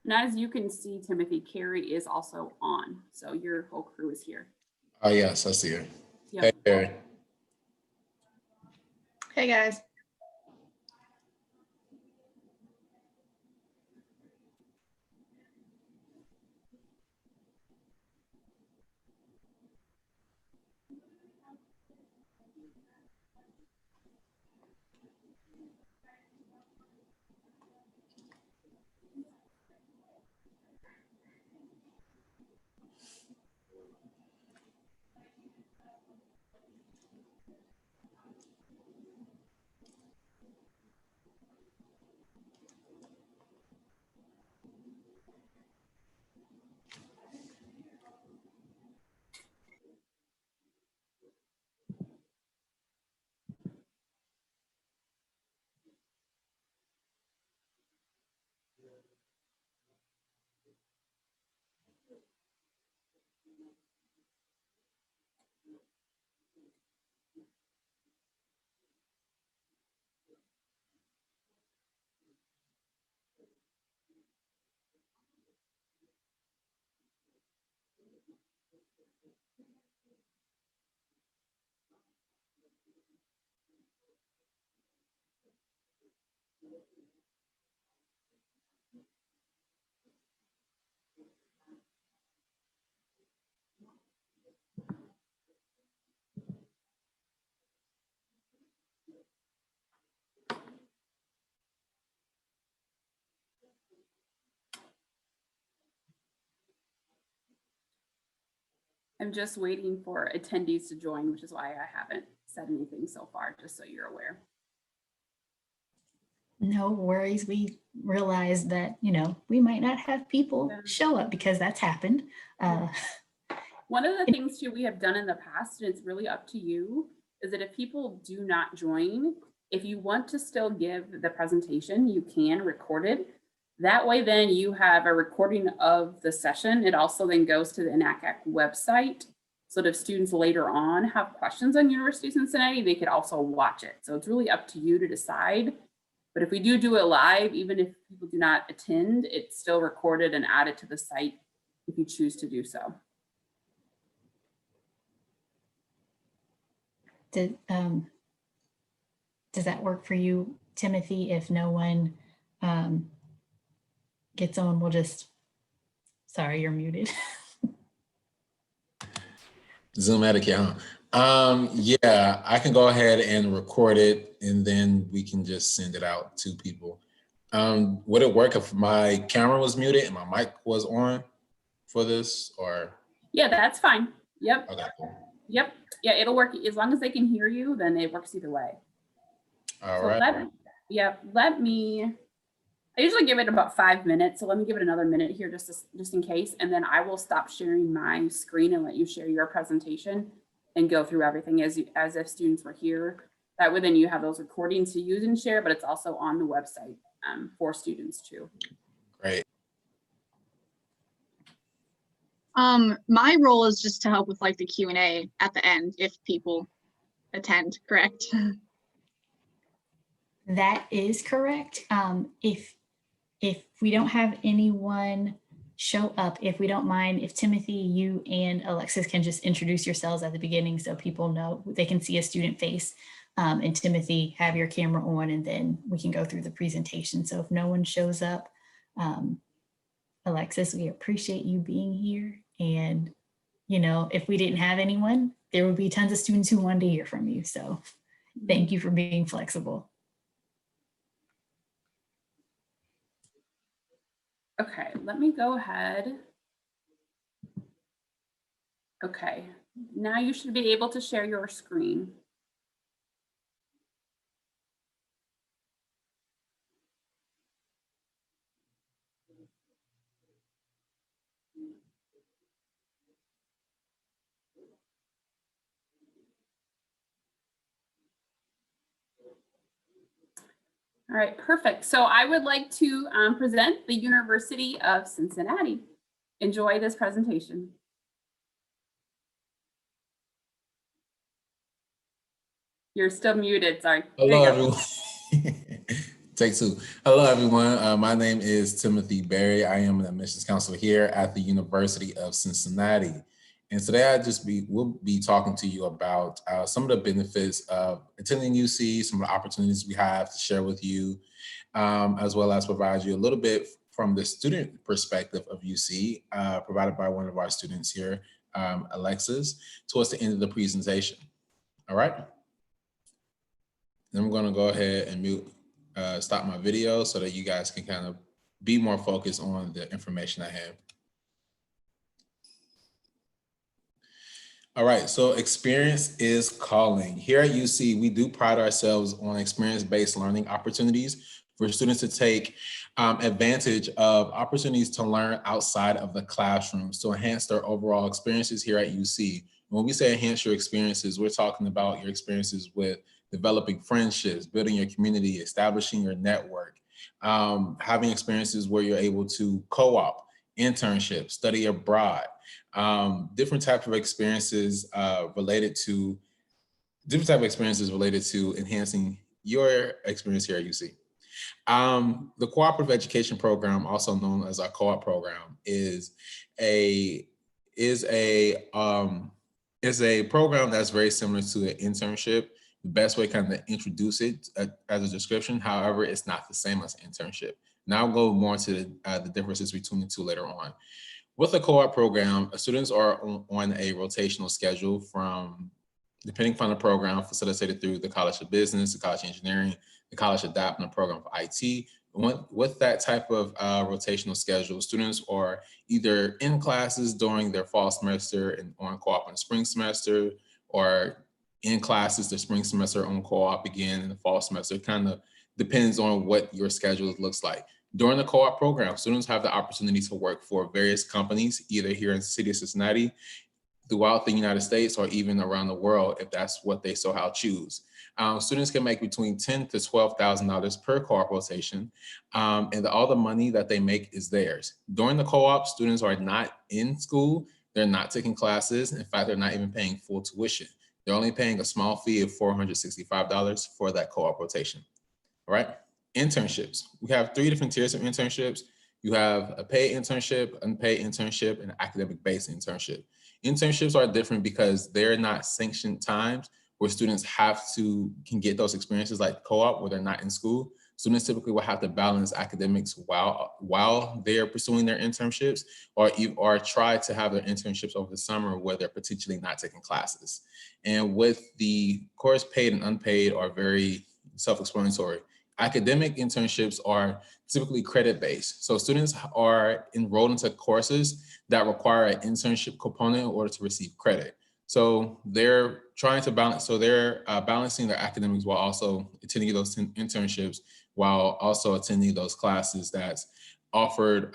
And as you can see, Timothy, Carrie is also on. So your whole crew is here. Oh, yes, I see her. Yep. Hey, Carrie. Hey guys. I'm just waiting for attendees to join, which is why I haven't said anything so far, just so you're aware. No worries. We realized that, we might not have people show up because that's happened. One of the things too we have done in the past, and it's really up to you, is that if people do not join, if you want to still give the presentation, you can record it. That way, then you have a recording of the session. It also then goes to the InACAC website. So that if students later on have questions on University of Cincinnati, they could also watch it. So it's really up to you to decide. But if we do it live, even if people do not attend, it's still recorded and added to the site if you choose to do so. Does that work for you, Timothy? If no one gets on, we'll just, sorry, you're muted. Zoom etiquette, huh? Yeah, I can go ahead and record it and then we can just send it out to people. Would it work if my camera was muted and my mic was on for this, or? Yeah, that's fine. Yep. Okay, cool. Yep. Yeah, it'll work. As long as they can hear you, then it works either way. All right. I usually give it about 5 minutes. So let me give it another minute here just in case. And then I will stop sharing my screen and let you share your presentation and go through everything as if students were here. That way then you have those recordings to use and share, but it's also on the website for students too. Great. My role is just to help with like the Q&A at the end if people attend, correct? That is correct. If we don't have anyone show up, if we don't mind, if Timothy, you and Alexis can just introduce yourselves at the beginning so people know, they can see a student face. And Timothy, have your camera on and then we can go through the presentation. So if no one shows up, Alexis, we appreciate you being here. And, if we didn't have anyone, there would be tons of students who wanted to hear from you. So thank you for being flexible. Okay, let me go ahead. Okay, now you should be able to share your screen. All right, perfect. So I would like to present the University of Cincinnati. Enjoy this presentation. You're still muted, sorry. Hello, everyone. Take two. Hello, everyone. My name is Timothy Berry. I am an admissions counselor here at the University of Cincinnati. And today we'll be talking to you about some of the benefits of attending UC, some of the opportunities we have to share with you, as well as provide you a little bit from the student perspective of UC, provided by one of our students here, Alexis, towards the end of the presentation. All right. Then I'm going to go ahead and stop my video so that you guys can kind of be more focused on the information I have. All right, so experience is calling. Here at UC, we do pride ourselves on experience-based learning opportunities for students to take advantage of opportunities to learn outside of the classrooms to enhance their overall experiences here at UC. When we say enhance your experiences, we're talking about your experiences with developing friendships, building your community, establishing your network, having experiences where you're able to co-op, internships, study abroad, different types of experiences related to enhancing your experience here at UC. The cooperative education program, also known as our co-op program, is a program that's very similar to an internship. The best way kind of introduce it as a description. However, it's not the same as an internship. Now I'll go more into the differences between the two later on. With the co-op program, students are on a rotational schedule depending upon the program, facilitated through the College of Business, the College of Engineering, the College of DAP, and the program for IT. With that type of rotational schedule, students are either in classes during their fall semester and on co-op in the spring semester, or in classes the spring semester on co-op again in the fall semester. It kind of depends on what your schedule looks like. During the co-op program, students have the opportunity to work for various companies, either here in the city of Cincinnati, throughout the United States, or even around the world, if that's what they so choose. Students can make between $10,000 to $12,000 per co-op rotation, and all the money that they make is theirs. During the co-op, students are not in school, they're not taking classes. In fact, they're not even paying full tuition. They're only paying a small fee of $465 for that co-op rotation. All right, internships. We have 3 different tiers of internships. You have a paid internship, unpaid internship, and academic-based internship. Internships are different because they're not sanctioned times where students can get those experiences like co-op where they're not in school. Students typically will have to balance academics while they're pursuing their internships, or try to have their internships over the summer where they're potentially not taking classes. And with the course paid and unpaid are very self-explanatory. Academic internships are typically credit-based. So students are enrolled into courses that require an internship component in order to receive credit. So they're trying to balance, balancing their academics while also attending those internships, while also attending those classes that's offered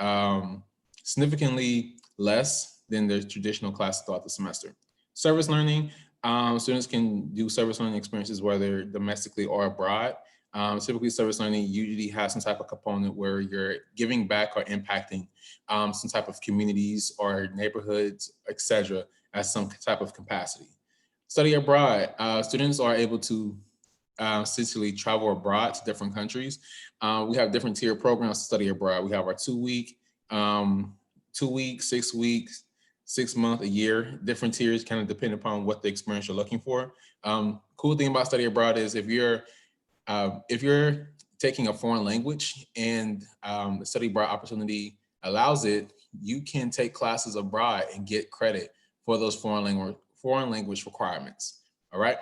significantly less than their traditional classes throughout the semester. Service learning, students can do service learning experiences whether domestically or abroad. Typically, service learning usually has some type of component where you're giving back or impacting some type of communities or neighborhoods, etc., as some type of capacity. Study abroad, students are able to essentially travel abroad to different countries. We have different tier programs to study abroad. We have our 2 week, 2 weeks, 6 weeks, 6 month, a year, different tiers, kind of depending upon what the experience you're looking for. Cool thing about study abroad is if you're taking a foreign language and the study abroad opportunity allows it, you can take classes abroad and get credit for those foreign language requirements. All right.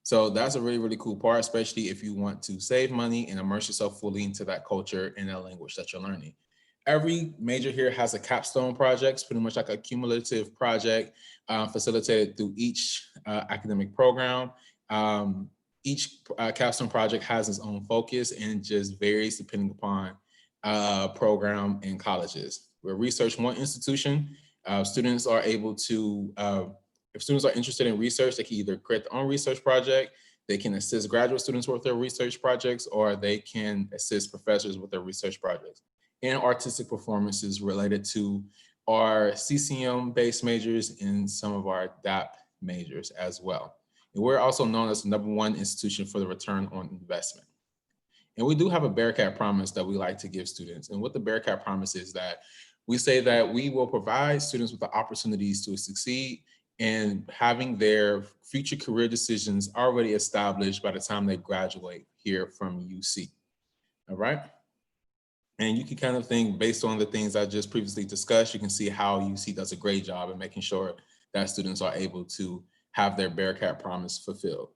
So that's a really, really cool part, especially if you want to save money and immerse yourself fully into that culture and that language that you're learning. Every major here has a capstone project, pretty much like a cumulative project facilitated through each academic program. Each capstone project has its own focus and just varies depending upon program and colleges. We're research one institution. Students are able to, if students are interested in research, they can either create their own research project, they can assist graduate students with their research projects, or they can assist professors with their research projects. And artistic performances related to our CCM-based majors and some of our DAP majors as well. And we're also known as the #1 institution for the return on investment. And we do have a Bearcat promise that we like to give students. And what the Bearcat promise is that we say that we will provide students with the opportunities to succeed and having their future career decisions already established by the time they graduate here from UC. All right. And you can kind of think based on the things I just previously discussed, you can see how UC does a great job in making sure that students are able to have their Bearcat promise fulfilled.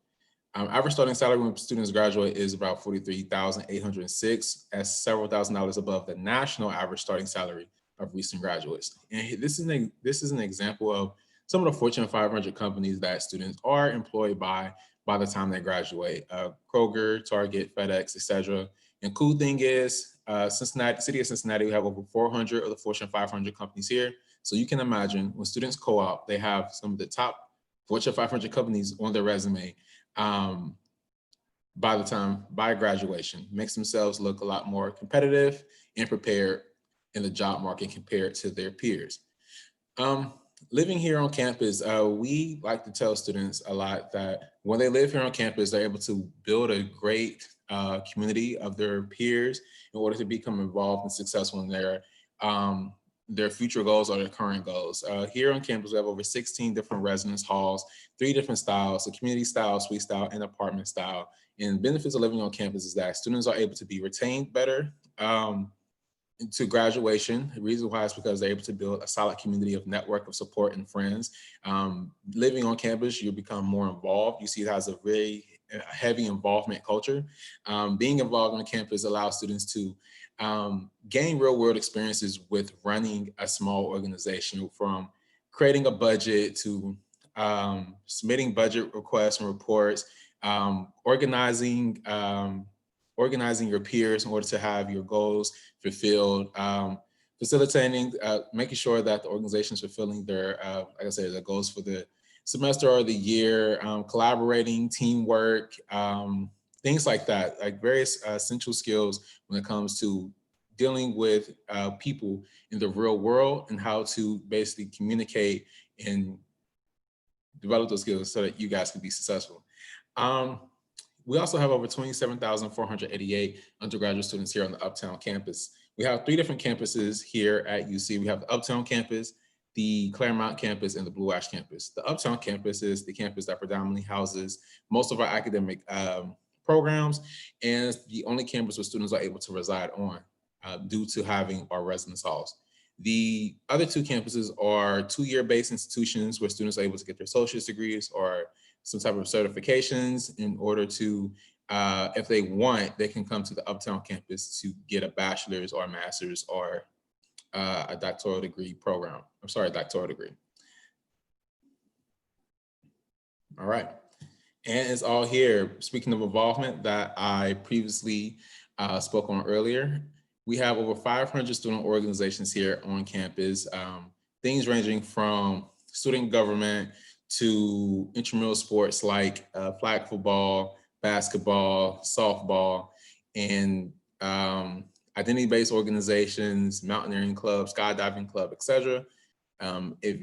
Average starting salary when students graduate is about $43,806, as several $1,000s above the national average starting salary of recent graduates. And this is an example of some of the Fortune 500 companies that students are employed by the time they graduate. Kroger, Target, FedEx, etc. And cool thing is, Cincinnati, city of Cincinnati, we have over 400 of the Fortune 500 companies here. So you can imagine when students co-op, they have some of the top Fortune 500 companies on their resume by graduation. Makes themselves look a lot more competitive and prepared in the job market compared to their peers. Living here on campus, we like to tell students a lot that when they live here on campus, they're able to build a great community of their peers in order to become involved and successful in their future goals or their current goals. Here on campus, we have over 16 different residence halls, 3 different styles, a community style, suite style, and apartment style. And benefits of living on campus is that students are able to be retained better to graduation. The reason why is because they're able to build a solid community of network of support and friends. Living on campus, you become more involved. You see it has a very heavy involvement culture. Being involved on campus allows students to gain real world experiences with running a small organization, from creating a budget to submitting budget requests and reports, organizing your peers in order to have your goals fulfilled, facilitating, making sure that the organization is fulfilling their, like I said, their goals for the semester or the year, collaborating, teamwork, things like that, like various essential skills when it comes to dealing with people in the real world and how to basically communicate and develop those skills so that you guys can be successful. We also have over 27,488 undergraduate students here on the Uptown campus. We have 3 different campuses here at UC. We have the Uptown campus, the Claremont campus, and the Blue Ash campus. The Uptown campus is the campus that predominantly houses most of our academic programs, and the only campus where students are able to reside on due to having our residence halls. The other 2 campuses are 2-year based institutions where students are able to get their associate's degrees or some type of certifications in order to, if they want, they can come to the Uptown campus to get a bachelor's or a master's or a doctoral degree program. I'm sorry, doctoral degree. All right. And it's all here. Speaking of involvement that I previously spoke on earlier, we have over 500 student organizations here on campus, things ranging from student government to intramural sports like flag football, basketball, softball, and identity-based organizations, mountaineering club, skydiving club, etc. If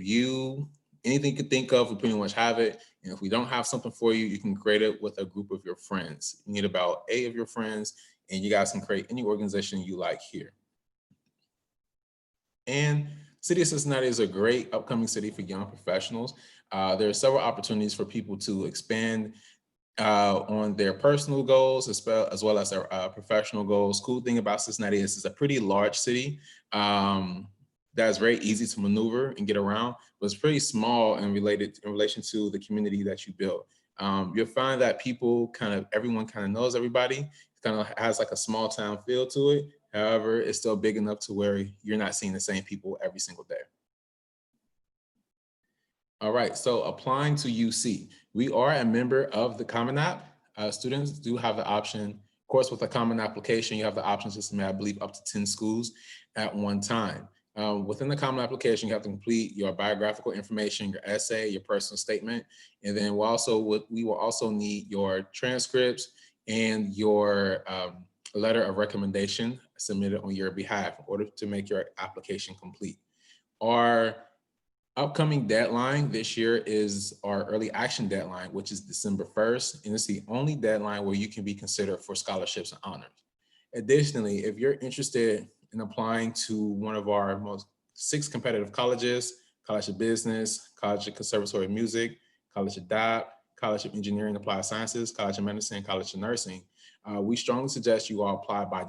anything you could think of, we pretty much have it. And if we don't have something for you, you can create it with a group of your friends. You need about 8 of your friends, and you guys can create any organization you like here. And City of Cincinnati is a great upcoming city for young professionals. There are several opportunities for people to expand on their personal goals as well as their professional goals. Cool thing about Cincinnati is it's a pretty large city that's very easy to maneuver and get around, but it's pretty small and in relation to the community that you build. You'll find that everyone kind of knows everybody. It kind of has like a small town feel to it. However, it's still big enough to where you're not seeing the same people every single day. All right, so applying to UC. We are a member of the Common App. Students do have the option, of course, with a Common Application, you have the option to submit, I believe, up to 10 schools at one time. Within the Common Application, you have to complete your biographical information, your essay, your personal statement, and then we will also need your transcripts and your letter of recommendation submitted on your behalf in order to make your application complete. Our upcoming deadline this year is our early action deadline, which is December 1st, and it's the only deadline where you can be considered for scholarships and honors. Additionally, if you're interested in applying to one of our most 6 competitive colleges, College of Business, College of Conservatory of Music, College of DAP, College of Engineering and Applied Sciences, College of Medicine, College of Nursing, we strongly suggest you all apply by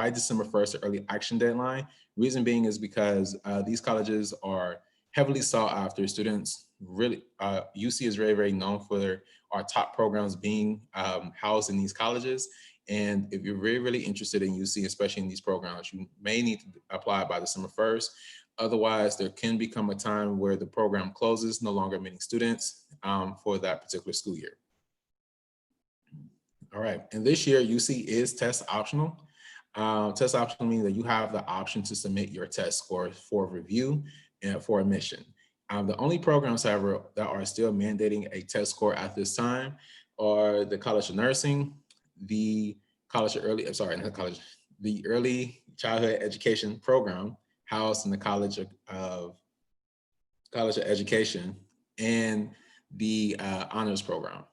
December 1st, the early action deadline. Reason being is because these colleges are heavily sought after. Students really, UC is very, very known for our top programs being housed in these colleges. And if you're really, really interested in UC, especially in these programs, you may need to apply by December 1st. Otherwise, there can become a time where the program closes, no longer admitting students for that particular school year. All right, and this year UC is test optional. Test optional means that you have the option to submit your test score for review and for admission. The only programs, however, that are still mandating a test score at this time are the College of Nursing, the College of Early, the Early Childhood Education program housed in the College of Education, and the honors program.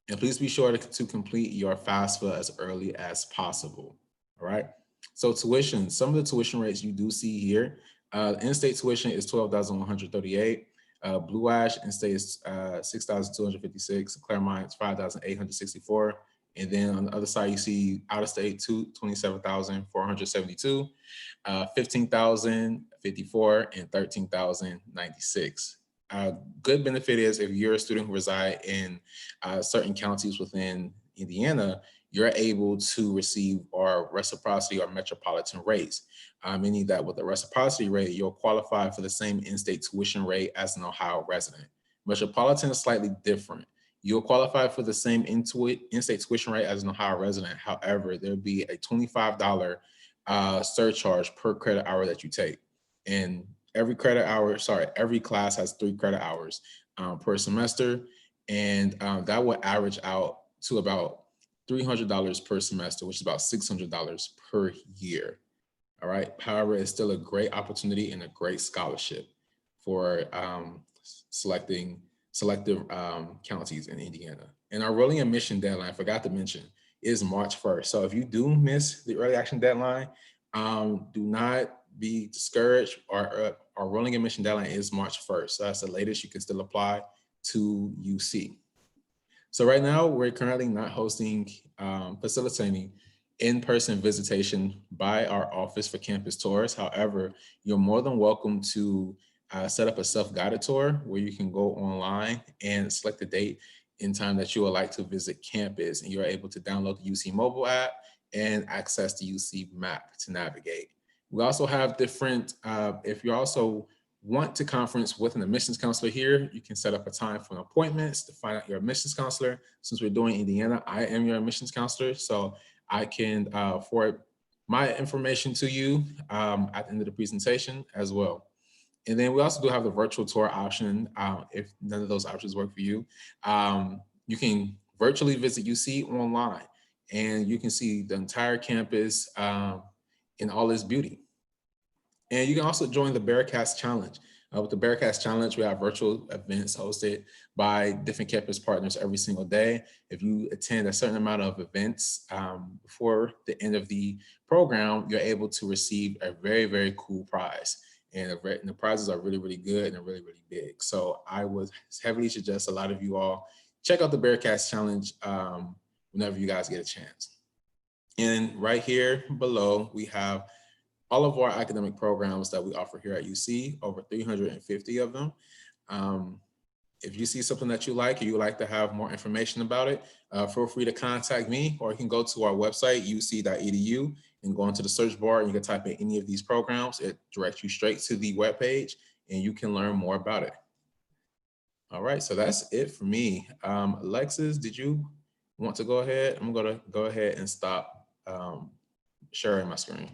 And please be sure to complete your FAFSA as early as possible. All right. So tuition, some of the tuition rates you do see here. In-state tuition is $12,138. Blue Ash in-state is $6,256. Claremont is $5,864. And then on the other side, you see out-of-state $27,472, $15,054, and $13,096. Good benefit is if you're a student who reside in certain counties within Indiana, you're able to receive our reciprocity or metropolitan rates, meaning that with the reciprocity rate, you'll qualify for the same in-state tuition rate as an Ohio resident. Metropolitan is slightly different. You'll qualify for the same in-state tuition rate as an Ohio resident. However, there'll be a $25 surcharge per credit hour that you take. And every class has 3 credit hours per semester. And that will average out to about $300 per semester, which is about $600 per year. All right. However, it's still a great opportunity and a great scholarship for selective counties in Indiana. And our rolling admission deadline, I forgot to mention, is March 1st. So if you do miss the early action deadline, do not be discouraged. Our rolling admission deadline is March 1st. So that's the latest you can still apply to UC. So right now, we're currently not facilitating in-person visitation by our office for campus tours. However, you're more than welcome to set up a self-guided tour where you can go online and select the date and time that you would like to visit campus. And you're able to download the UC mobile app and access the UC map to navigate. We also have different, if you also want to conference with an admissions counselor here, you can set up a time for appointments to find out your admissions counselor. Since we're doing Indiana, I am your admissions counselor, so I can forward my information to you at the end of the presentation as well. And then we also do have the virtual tour option. If none of those options work for you, you can virtually visit UC online, and you can see the entire campus in all its beauty. And you can also join the Bearcat Challenge. With the Bearcat Challenge, we have virtual events hosted by different campus partners every single day. If you attend a certain amount of events before the end of the program, you're able to receive a very, very cool prize. And the prizes are really, really good and really, really big. So I would heavily suggest a lot of you all check out the Bearcat Challenge whenever you guys get a chance. And right here below, we have all of our academic programs that we offer here at UC, over 350 of them. If you see something that you like or you would like to have more information about it, feel free to contact me, or you can go to our website, uc.edu, and go into the search bar and you can type in any of these programs. It directs you straight to the webpage and you can learn more about it. All right, so that's it for me. Alexis, did you want to go ahead? I'm gonna go ahead and stop sharing my screen.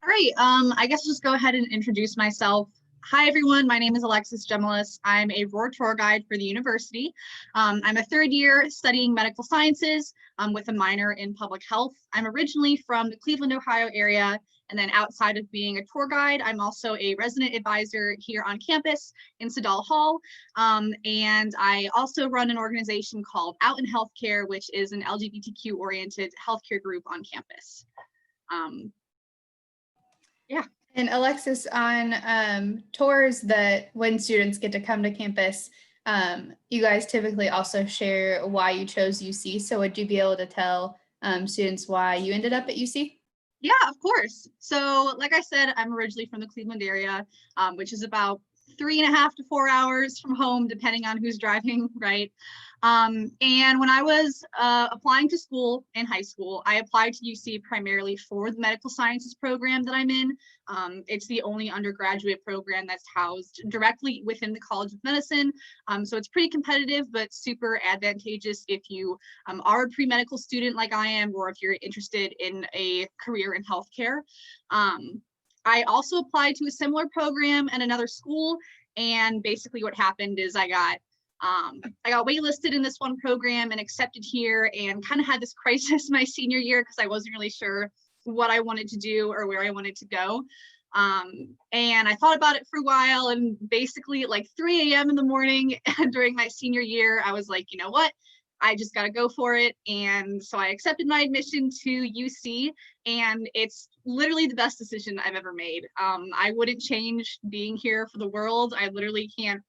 All right, I guess I'll just go ahead and introduce myself. Hi, everyone. My name is Alexis Gemelis. I'm a Roar tour guide for the university. I'm a 3rd year studying medical sciences with a minor in public health. I'm originally from the Cleveland, Ohio area, And then outside of being a tour guide, I'm also a resident advisor here on campus in Siddall Hall. And I also run an organization called Out in Healthcare, which is an LGBTQ oriented healthcare group on campus. Yeah. And Alexis, on tours that when students get to come to campus, you guys typically also share why you chose UC. So would you be able to tell students why you ended up at UC? Yeah, of course. So like I said, I'm originally from the Cleveland area, which is about 3.5 to 4 hours from home, depending on who's driving, right? And when I was applying to school in high school, I applied to UC primarily for the medical sciences program that I'm in. It's the only undergraduate program that's housed directly within the College of Medicine. So it's pretty competitive, but super advantageous if you are a pre-medical student like I am, or if you're interested in a career in healthcare. I also applied to a similar program at another school, and basically what happened is I got waitlisted in this one program and accepted here, and kind of had this crisis my senior year because I wasn't really sure what I wanted to do or where I wanted to go. And I thought about it for a while, and basically at like 3 a.m. in the morning during my senior year, I was like, you know what? I just got to go for it. And so I accepted my admission to UC, and it's literally the best decision I've ever made. I wouldn't change being here for the world. I literally can't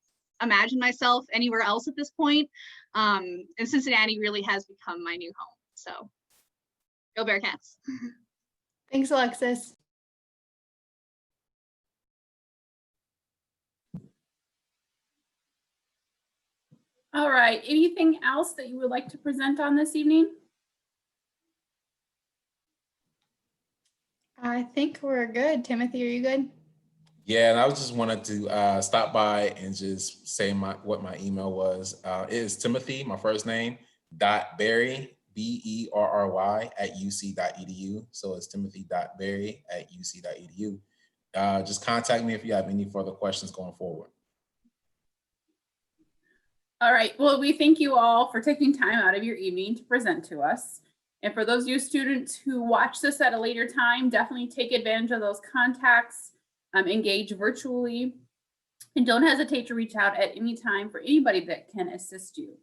imagine myself anywhere else at this point. And Cincinnati really has become my new home. So go Bearcats. Thanks, Alexis. All right, anything else that you would like to present on this evening? I think we're good. Timothy, are you good? Yeah, and I just wanted to stop by and just say what my email was. It is Timothy, my first name, .berry, BERRY @uc.edu. So it's Timothy.berry @uc.edu. Just contact me if you have any further questions going forward. All right, well, we thank you all for taking time out of your evening to present to us. And for those of you students who watch this at a later time, definitely take advantage of those contacts, engage virtually, and don't hesitate to reach out at any time for anybody that can assist you.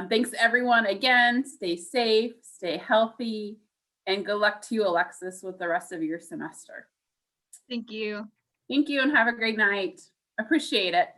Thanks everyone again, stay safe, stay healthy, and good luck to you, Alexis, with the rest of your semester. Thank you. Thank you and have a great night. Appreciate it.